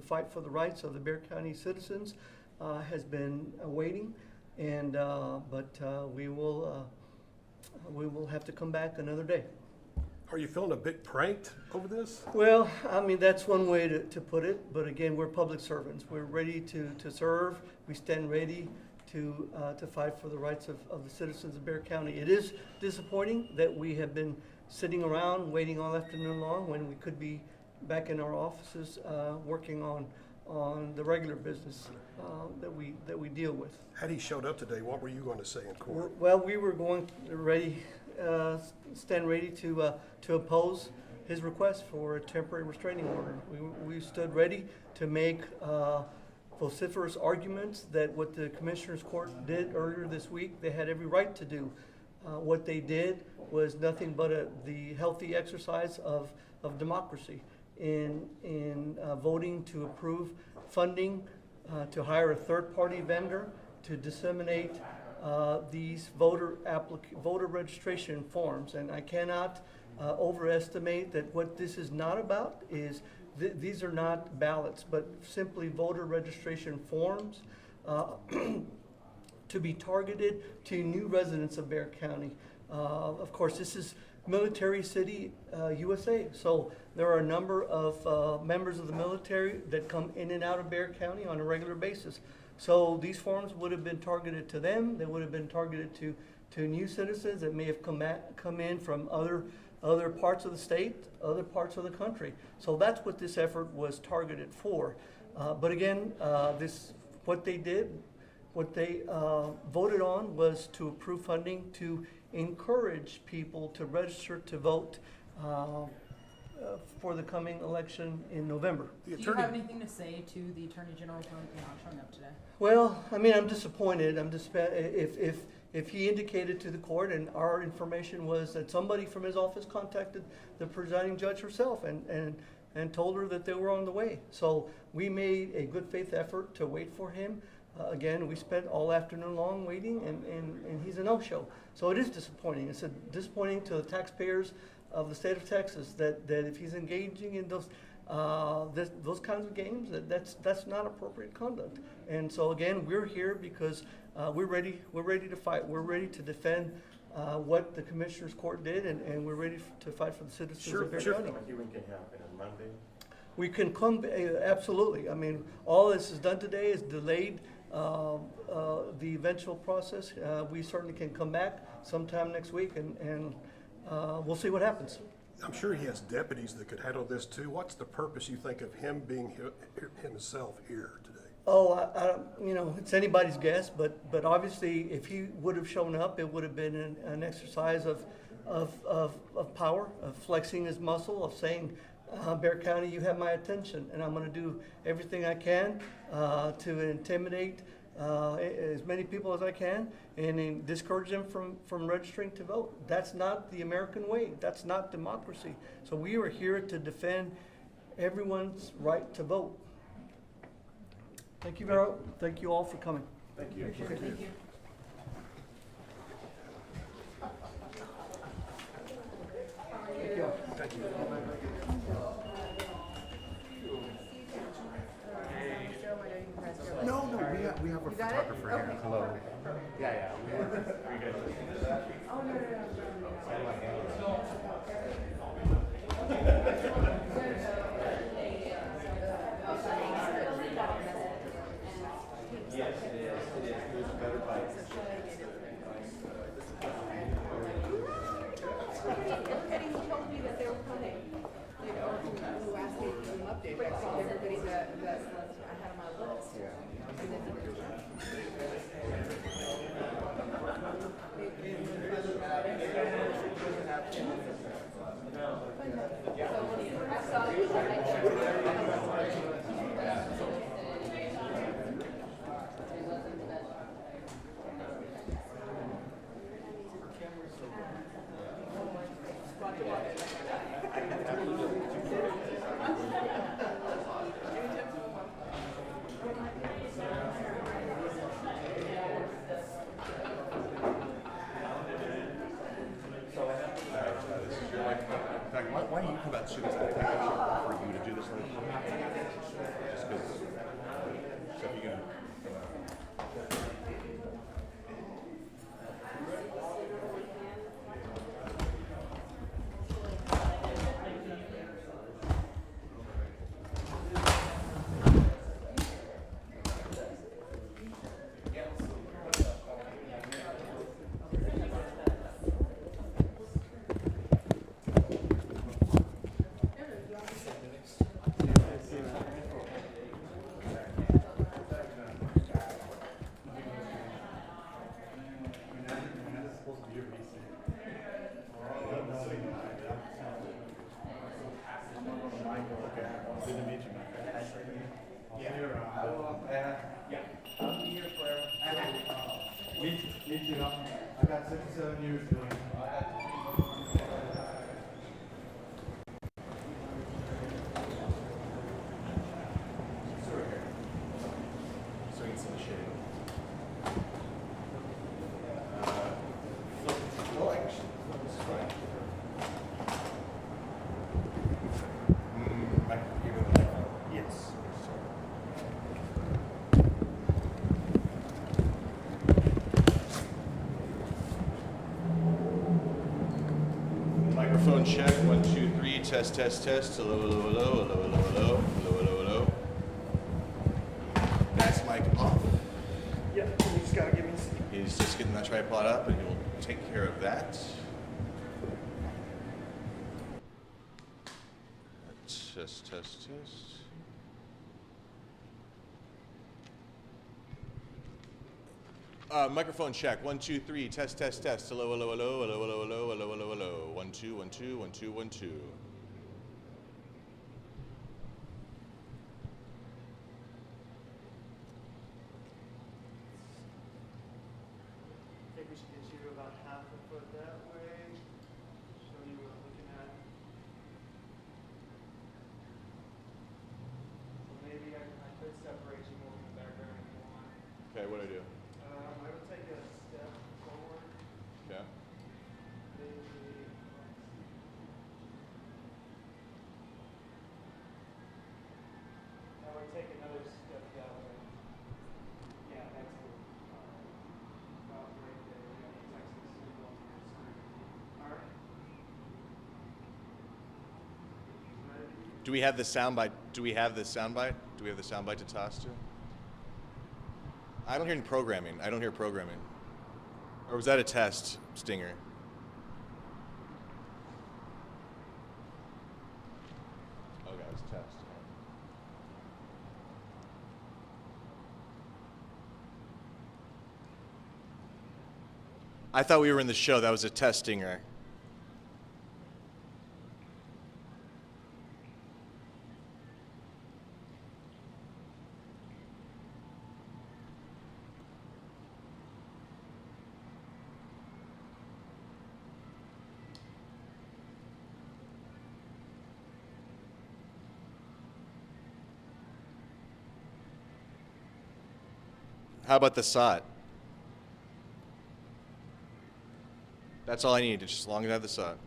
fight for the rights of the Bexar County citizens has been waiting, and but we will have to come back another day. Are you feeling a bit pranked over this? Well, I mean, that's one way to put it, but again, we're public servants. We're ready to serve. We stand ready to fight for the rights of the citizens of Bexar County. It is disappointing that we have been sitting around waiting all afternoon long when we could be back in our offices working on the regular business that we deal with. Had he showed up today, what were you going to say in court? Well, we were stand ready to oppose his request for a temporary restraining order. We stood ready to make vociferous arguments that what the Commissioner's Court did earlier this week, they had every right to do. What they did was nothing but the healthy exercise of democracy in voting to approve funding to hire a third-party vendor to disseminate these voter registration forms. And I cannot overestimate that what this is not about is these are not ballots, but simply voter registration forms to be targeted to new residents of Bexar County. Of course, this is Military City, USA. So there are a number of members of the military that come in and out of Bexar County on a regular basis. So these forms would have been targeted to them. They would have been targeted to new citizens that may have come in from other parts of the state, other parts of the country. So that's what this effort was targeted for. But again, what they voted on was to approve funding to encourage people to register to vote for the coming election in November. Do you have anything to say to the Attorney General for not showing up today? Well, I mean, I'm disappointed. If he indicated to the court, and our information was that somebody from his office contacted the presiding judge herself and told her that they were on the way. So we made a good faith effort to wait for him. Again, we spent all afternoon long waiting, and he's a no-show. So it is disappointing. It's disappointing to the taxpayers of the state of Texas that if he's engaging in those kinds of games, that's not appropriate conduct. And so again, we're here because we're ready to fight. We're ready to defend what the Commissioner's Court did, and we're ready to fight for the citizens of Bexar County. Hearing can happen on Monday. We can come, absolutely. I mean, all this is done today is delayed the eventual process. We certainly can come back sometime next week, and we'll see what happens. I'm sure he has deputies that could handle this too. What's the purpose, you think, of him being himself here today? Oh, it's anybody's guess, but obviously, if he would have shown up, it would have been an exercise of power, of flexing his muscle, of saying, Bexar County, you have my attention, and I'm going to do everything I can to intimidate as many people as I can and discourage them from registering to vote. That's not the American way. That's not democracy. So we are here to defend everyone's right to vote. Thank you all for coming. Thank you. Thank you. Thank you. No, we have a photographer here. Hello. Yeah. Are you good? Oh, no. Yes, it is. There's a better bike. Everybody who told me that they were coming, who asked me to do an update, I called everybody that I had on my list. And then they 57 years ago. So you can see the shade. Well, actually, this is fine. Give it a microphone. Yes. Microphone check. 1, 2, 3. Test, test, test. Hello, hello, hello, hello, hello, hello, hello, hello, hello. That's mic off. Yeah, you just gotta give me He's just getting that tripod up, and he'll take care of that. Test, test, test. Microphone check. 1, 2, 3. Test, test, test. Hello, hello, hello, hello, hello, hello, hello, hello, hello. 1, 2, 1, 2, 1, 2, 1, 2. I think we should get you about half a foot that way. Show you what I'm looking at. So maybe I could separate you more from the background if you want. Okay, what do I do? I would take a step forward. Okay. Maybe, I would take another step that way. Yeah, that's it. About right there. You got the Texas symbol on your screen. All right. Ready? Do we have the soundbite? Do we have the soundbite? Do we have the soundbite to toss to? I don't hear any programming. I don't hear programming. Or was that a test, Stinger? Okay, it was a test. I thought we were in the show. That was a test, Stinger. How about the SOT? That's all I need, just as long as I have the SOT.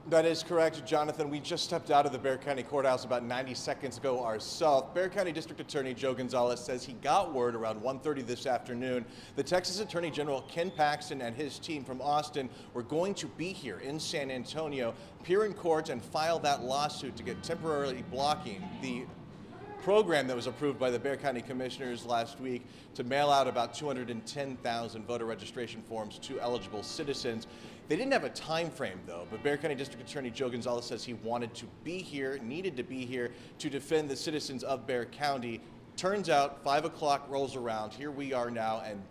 That is correct, Jonathan. We just stepped out of the Bexar County Courthouse about 90 seconds ago ourselves. Bexar County District Attorney Joe Gonzales says he got word around 1:30 this afternoon. The Texas Attorney General Ken Paxton and his team from Austin were going to be here in San Antonio, appear in court and file that lawsuit to get temporarily blocking the program that was approved by the Bexar County Commissioners last week to mail out about 210,000 voter registration forms to eligible citizens. They didn't have a time frame though, but Bexar County District Attorney Joe Gonzales says he wanted to be here, needed to be here to defend the citizens of Bexar County. Turns out 5 o'clock rolls around, here we are now, and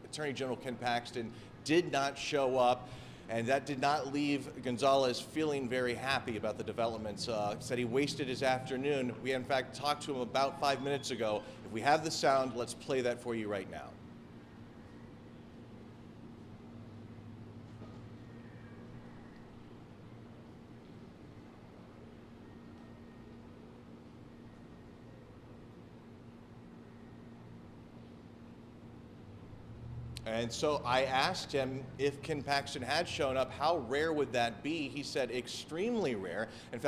Attorney General Ken Paxton did not show up. And that did not leave Gonzalez feeling very happy about the developments. Said he wasted his afternoon. We in fact talked to him about 5 minutes ago. If we have the sound, let's play that for you right now. And so I asked him if Ken Paxton had shown up, how rare would that be? He said extremely rare. In fact,